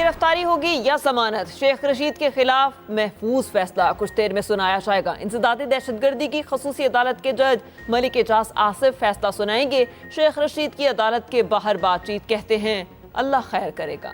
गिरफ्तारी होगी या जमानत, शेख रशीद के खिलाफ महफूज फैसला कुछ देर में सुनाया जाएगा। इंसदादी दहशतगर्दी की खसूसी अदालत के जज मलिक एजाज आसिफ फैसला सुनाएंगे। शेख रशीद की अदालत के बाहर बातचीत, कहते हैं अल्लाह खैर करेगा।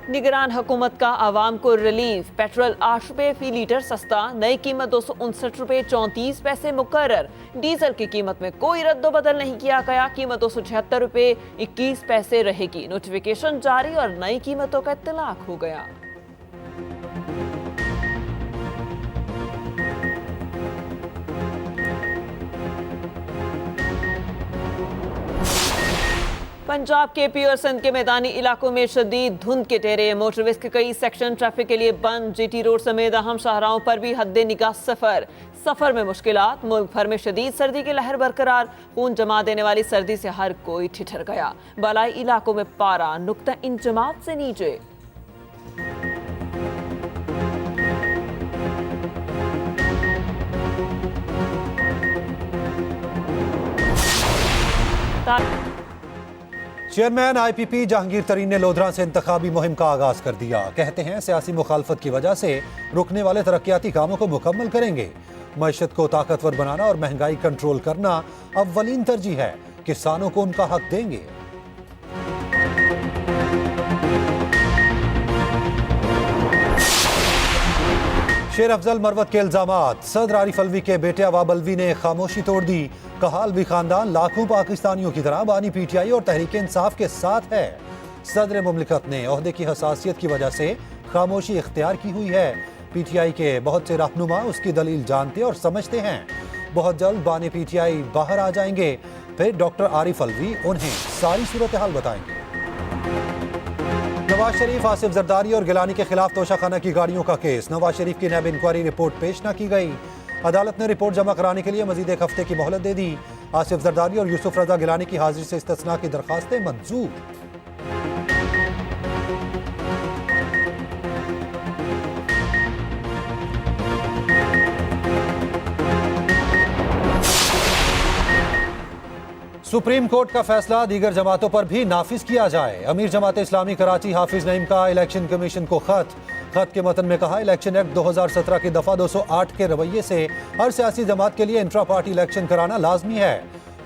निगरान हुकूमत का आवाम को रिलीफ, पेट्रोल 8 रुपए फी लीटर सस्ता, नई कीमत 259 रुपए 34 पैसे मुकर्रर। डीजल की कीमत में कोई रद्दोबदल नहीं किया गया, कीमत 276 रुपए 21 पैसे रहेगी। नोटिफिकेशन जारी और नई कीमतों का इत्तलाक हो गया। पंजाब के पीर सिंध के मैदानी इलाकों में शदीद धुंध के टेरे, मोटरवेज के कई सेक्शन ट्रैफिक के लिए बंद। जीटी रोड समेत अहम शाहराहों पर भी हद्दे निगाह सफर में मुश्किलात। मुल्क भर में शदीद सर्दी की लहर बरकरार, खून जमा देने वाली सर्दी से हर कोई ठिठर गया। बालाई इलाकों में पारा नुक्ता इंजमात से नीचे। चेयरमैन IPP जहांगीर तरीन ने लोधरा से इंतखाबी मुहिम का आगाज कर दिया। कहते हैं सियासी मुखालफत की वजह से रुकने वाले तरक्याती कामों को मुकम्मल करेंगे। मईशत को ताकतवर बनाना और महंगाई कंट्रोल करना अव्वलीन तरजीह है। किसानों को उनका हक देंगे। शेर अफजल मरवत के इल्जामात, सदर आरिफ अलवी के बेटे अवाब अलवी ने खामोशी तोड़ दी। कहा अलवी खानदान लाखों पाकिस्तानियों की तरह बानी PTI और तहरीक इंसाफ के साथ है। सदर मुमलिकत ने ओहदे की हसासियत की वजह से खामोशी इख्तियार की हुई है। PTI के बहुत से रहनुमा उसकी दलील जानते और समझते हैं। बहुत जल्द बानी PTI बाहर आ जाएंगे, फिर डॉक्टर आरिफ अलवी उन्हें सारी सूरत हाल बताएंगे। नवाज शरीफ, आसिफ जरदारी और गिलानी के खिलाफ तोशाखाना की गाड़ियों का केस। नवाज शरीफ की नैब इंक्वायरी रिपोर्ट पेश न की गई। अदालत ने रिपोर्ट जमा कराने के लिए मजीद 1 हफ्ते की मोहलत दे दी। आसिफ जरदारी और यूसुफ रजा गिलानी की हाजिरी से इस्तिस्ना की दरखास्तें मंजूर। सुप्रीम कोर्ट का फैसला दीगर जमातों पर भी नाफिज किया जाए। अमीर जमात इस्लामी कराची हाफिज नईम का इलेक्शन कमीशन को खत के मतन में कहा, इलेक्शन एक्ट 2017 की दफा 208 के रवैये से हर सियासी जमात के लिए इंट्रा पार्टी इलेक्शन कराना लाजमी है।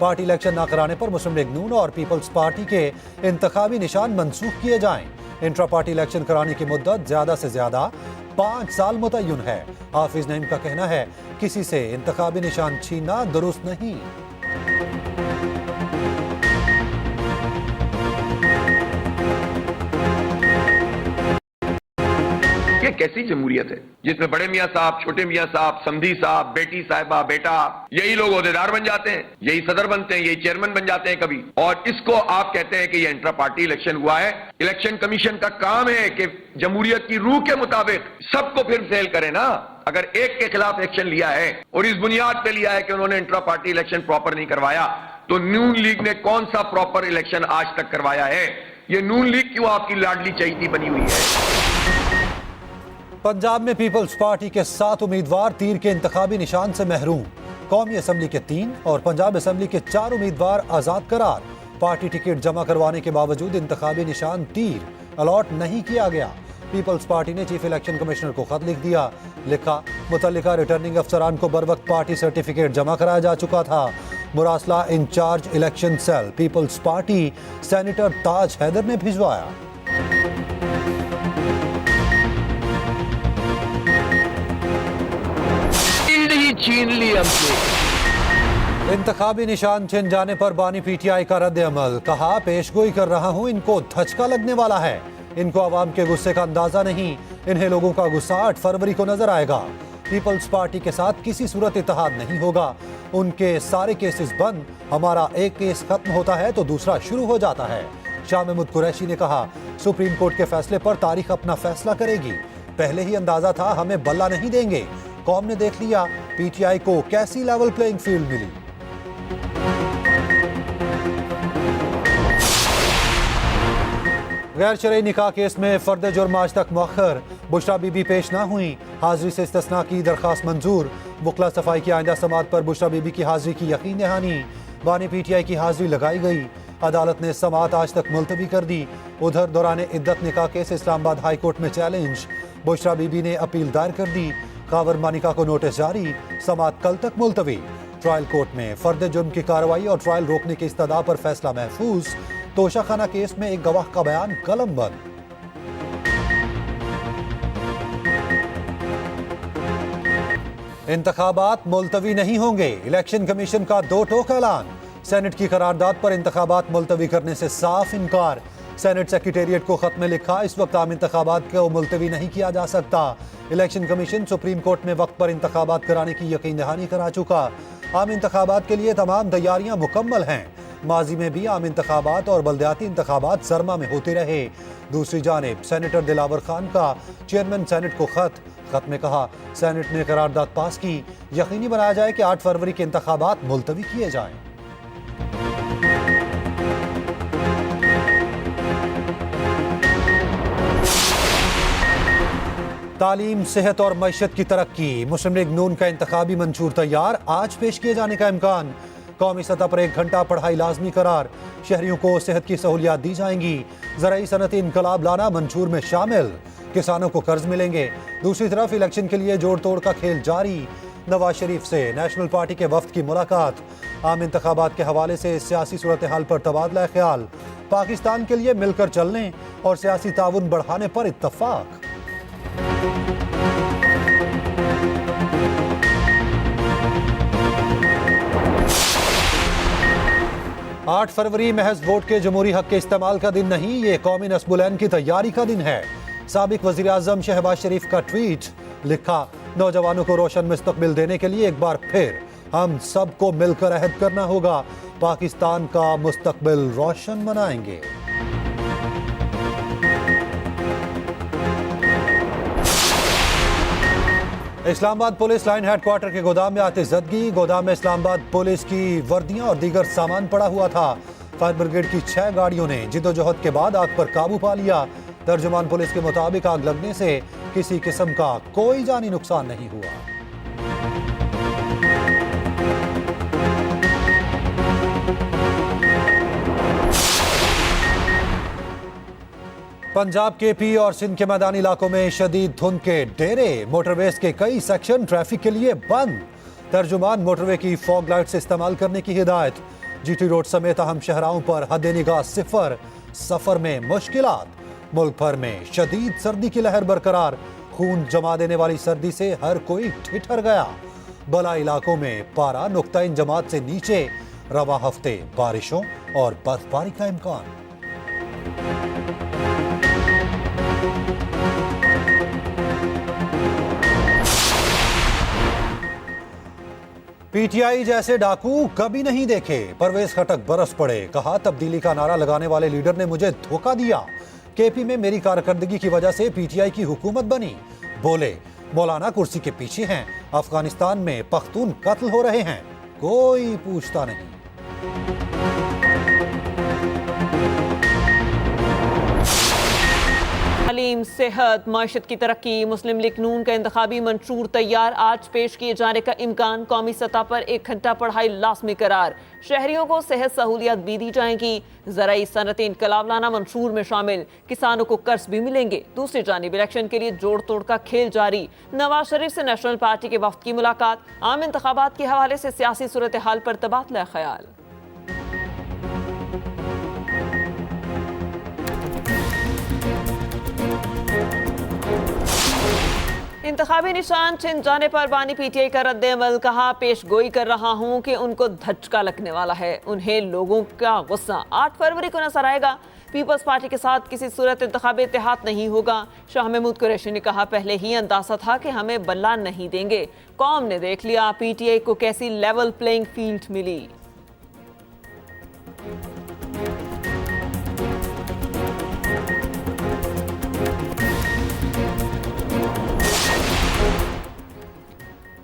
पार्टी इलेक्शन ना कराने पर मुस्लिम लीग नून और पीपल्स पार्टी के इंतखाबी निशान मनसूख किए जाएं। इंट्रा पार्टी इलेक्शन कराने की मुद्दत ज्यादा से ज्यादा 5 साल मुतय्यन है। हाफिज नईम का कहना है, किसी से इंतखाबी निशान छीनना दुरुस्त नहीं। ये कैसी जमहूरियत है जिसमें बड़े मियाँ साहब, छोटे मियाँ साहब, समधी साहब, बेटी साहिबा, बेटा, यही लोग ओहदेदार बन जाते हैं, यही सदर बनते हैं, यही चेयरमैन बन जाते हैं कभी, और इसको आप कहते हैं कि ये इंट्रा पार्टी इलेक्शन हुआ है। इलेक्शन कमीशन का काम है कि जमहूरियत की रूह के मुताबिक सबको फिर फेल करे ना। अगर एक के खिलाफ एक्शन लिया है और इस बुनियाद पे लिया है कि उन्होंने इंट्रा पार्टी इलेक्शन प्रॉपर नहीं करवाया, तो नून लीग ने कौन सा प्रॉपर इलेक्शन आज तक करवाया है? ये नून लीग क्यों आपकी लाडली चहीती बनी हुई है? पंजाब में पीपल्स पार्टी के 7 उम्मीदवार तीर के इंतखाबी निशान से महरूम। कौमी असम्बली के 3 और पंजाब असम्बली के 4 उम्मीदवार आजाद करार। पार्टी टिकट जमा करवाने के बावजूद इंतखाबी निशान तीर अलॉट नहीं किया गया। पीपल्स पार्टी ने चीफ इलेक्शन कमिश्नर को खत लिख दिया। लिखा, मुतल्लिका रिटर्निंग अफसरान को बर वक्त पार्टी सर्टिफिकेट जमा कराया जा चुका था। मुरासला incharge election cell Peoples Party senator Taj Haider ने भिजवाया। छीन ली हमसे। इंतखाबी निशान छिन जाने पर बानी PTI का रद्द अमल। कहा, पेशगोई कर रहा हूं, इनको धचका लगने वाला है। इनको आवाम के गुस्से का अंदाजा नहीं, इन्हें लोगों का गुस्सा 8 फरवरी को नजर आएगा। पीपल्स पार्टी के साथ किसी सूरत इत्तेहाद नहीं होगा। उनके सारे केसेस बंद, हमारा एक केस खत्म होता है तो दूसरा शुरू हो जाता है। शाह महमूद कुरैशी ने कहा, सुप्रीम कोर्ट के फैसले पर तारीख अपना फैसला करेगी। पहले ही अंदाजा था हमें बल्ला नहीं देंगे। कौम ने देख लिया PTI को कैसी लेवल प्लेइंग फील्ड मिली। गैर शरई निकाह केस में फर्द जुर्म आज तक मुअख्खर। बुशरा बीबी पेश ना हुई। हाजिरी से इस्तिस्ना की दरखास्त मंजूर। बुकला सफाई की आइंदा समात पर बुशरा बीबी की हाजिरी की यकीन दहानी। बानी पीटीआई की हाजिरी लगाई गई। अदालत ने समात आज तक मुलतवी कर दी। उधर दौरान इद्दत निकाह केस इस्लामाबाद हाई कोर्ट में चैलेंज। बुशरा बीबी ने अपील दायर कर दी। कावर मानिका को नोटिस जारी। समात कल तक मुलतवी। ट्रायल कोर्ट में फर्द जुर्म की कार्रवाई और ट्रायल रोकने की इस्तदा पर फैसला महफूज। तोशाखाना केस में एक गवाह का बयान कलमबंद। इंतखाबात मुलतवी नहीं होंगे। इलेक्शन कमीशन का दो टोक ऐलान। सेनेट की करारदाद पर इंतखाबात मुलतवी करने से साफ इनकार। सेनेट सेक्रेटेरिएट को खत में लिखा, इस वक्त आम इंतखाबात को मुलतवी नहीं किया जा सकता। इलेक्शन कमीशन सुप्रीम कोर्ट में वक्त पर इंतखाबात कराने की यकीन दहानी करा चुका। आम इंतखाबात के लिए तमाम तैयारियां मुकम्मल हैं। माजी में भी आम इंतखाबात और बल्दियाती इंतखाबात सरमा में होते रहे। दूसरी जानिब सेनेटर दिलावर खान का चेयरमैन सेनेट को खत में कहा, सेनेट ने करारदाद पास की, यकीनी बनाया जाए कि 8 फरवरी के इंतखाबात मुलतवी किए जाएं। तालीम, सेहत और मईशत की तरक्की। मुस्लिम लीग नून का इंतखाबी मंशूर तैयार, आज पेश किए जाने का इम्कान। कौमी सतह पर 1 घंटा पढ़ाई लाजमी करार। शहरियों को सेहत की सहूलियात दी जाएंगी। ज़राई सनती इनकलाब लाना मंशूर में शामिल। किसानों को कर्ज मिलेंगे। दूसरी तरफ इलेक्शन के लिए जोड़ तोड़ का खेल जारी। नवाज शरीफ से नेशनल पार्टी के वफ्द की मुलाकात। आम इंतखाबात के हवाले से सियासी सूरत हाल पर तबादला ख्याल। पाकिस्तान के लिए मिलकर चलने और सियासी ताउन बढ़ाने पर इत्तफाक। 8 फरवरी महज वोट के जमहूरी हक के इस्तेमाल का दिन नहीं, ये कौमी नस्बुलैन की तैयारी का दिन है। साबिक वजीर आजम शहबाज शरीफ का ट्वीट, लिखा, नौजवानों को रोशन मुस्तकबिल देने के लिए एक बार फिर हम सबको मिलकर अहद करना होगा। पाकिस्तान का मुस्तकबिल रोशन बनाएंगे। इस्लामाबाद पुलिस लाइन हेडक्वार्टर के गोदाम में आतिशज़दगी। गोदाम में इस्लामाबाद पुलिस की वर्दियां और दीगर सामान पड़ा हुआ था। फायर ब्रिगेड की 6 गाड़ियों ने जिद्दोजहद के बाद आग पर काबू पा लिया। तर्जुमान पुलिस के मुताबिक आग लगने से किसी किस्म का कोई जानी नुकसान नहीं हुआ। पंजाब के पी और सिंध के मैदानी इलाकों में शदीद धुंध के डेरे। मोटरवेज के कई सेक्शन ट्रैफिक के लिए बंद। तर्जुमान मोटरवे की फॉग लाइट्स इस्तेमाल करने की हिदायत। जीटी रोड समेत अहम शहराओं पर हद निगाह 0। सफर में मुश्किलात। मुल्क भर में शदीद सर्दी की लहर बरकरार। खून जमा देने वाली सर्दी से हर कोई ठिठर गया। बला इलाकों में पारा नुक्ता-इन जमात से नीचे। रवा हफ्ते बारिशों और बर्फबारी का इम्कान। पीटीआई जैसे डाकू कभी नहीं देखे। परवेज खटक बरस पड़े। कहा, तब्दीली का नारा लगाने वाले लीडर ने मुझे धोखा दिया। केपी में मेरी कारकर्दगी की वजह से पीटीआई की हुकूमत बनी। बोले, मौलाना कुर्सी के पीछे हैं। अफगानिस्तान में पख्तून कत्ल हो रहे हैं, कोई पूछता नहीं। तालीम, सेहत, माशत की तरक्की। मुस्लिम लीग नून का इंतखाबी मंशूर तैयार, आज पेश किए जाने का इम्कान। कौमी सतह पर 1 घंटा पढ़ाई लाजमी करार। शहरियों को सेहत सहूलियात भी दी जाएंगी। ज़राई सनती इनकलाब लाना मंशूर में शामिल। किसानों को कर्ज भी मिलेंगे। दूसरी जानिब इलेक्शन के लिए जोड़ तोड़ का खेल जारी। नवाज शरीफ से नेशनल पार्टी के वफ्द की मुलाकात। आम इंतखाबात के हवाले से सियासी सूरत हाल पर तबादला ख्याल। इंतखाबी निशान छिन जाने पर बानी पीटीआई का रद्द अमल। कहा, पेश गोई कर रहा हूं कि उनको धचका लगने वाला है। उन्हें लोगों का गुस्सा 8 फरवरी को नजर आएगा। पीपल्स पार्टी के साथ किसी सूरत इंतखाबी इत्तेहाद नहीं होगा। शाह महमूद कुरैशी ने कहा, पहले ही अंदाजा था कि हमें बल्ला नहीं देंगे। कौम ने देख लिया पीटीआई को कैसी लेवल प्लेइंग फील्ड मिली।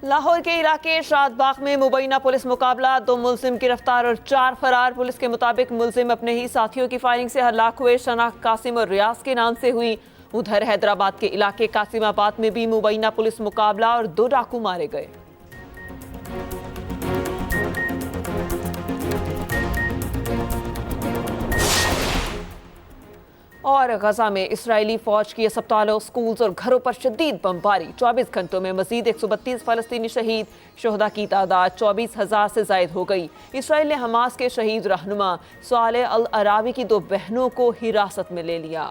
लाहौर के इलाके शादबाग में मुबैना पुलिस मुकाबला। 2 मुलजिम गिरफ्तार और 4 फरार। पुलिस के मुताबिक मुलजिम अपने ही साथियों की फायरिंग से हलाक हुए। शनाख्त कासिम और रियाज के नाम से हुई। उधर हैदराबाद के इलाके कासिमाबाद में भी मुबैना पुलिस मुकाबला और 2 डाकू मारे गए। और गजा में इस्राएली फौज की अस्पतालों, स्कूल्स और घरों पर शदीद बमबारी। 24 घंटों में मजीद 132 फलस्तीनी शहीद। शोहदा की तादाद 24,000 से जायद हो गई। इसराइल ने हमास के शहीद रहनुमा सालेह अल अरावी की 2 बहनों को हिरासत में ले लिया।